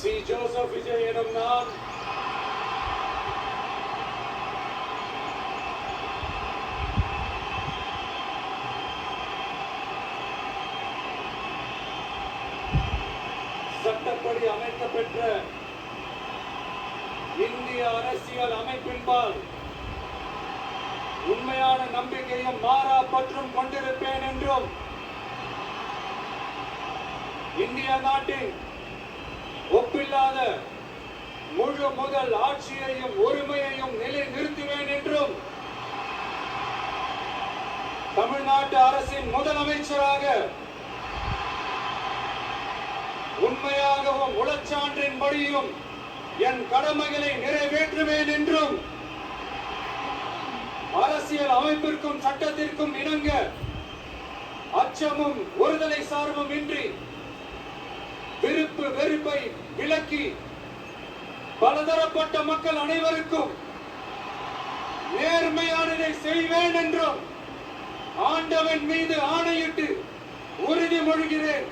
C Joseph Vijay எனும் நான் சட்டப்படி அமைக்கப்பெற்ற இந்திய அரசியல் அமைப்பின்பால் உண்மையான நம்பிக்கையும் மாறா பற்றும் கொண்டிருப்பேன் என்றும் இந்திய நாட்டின் ஒப்பில்லாத முழு முதல் ஆட்சியையும் உரிமையையும் நிலைநிறுத்துவேன் என்றும் தமிழ்நாட்டு அரசின் முதலமைச்சராக உண்மையாகவும் உளச்சான்றின்படியும் என் கடமைகளை நிறைவேற்றுவேன் என்றும் அரசியல் அமைப்பிற்கும் சட்டத்திற்கும் இணங்க அச்சமும் ஒருதலை சார்பும் இன்றி விருப்பு வெறுப்பை விலக்கி பலதரப்பட்ட மக்கள் அனைவருக்கும் நேர்மையானதை செய்வேன் என்றும் ஆண்டவன் மீது ஆணையிட்டு உறுதிமொழிகிறேன்.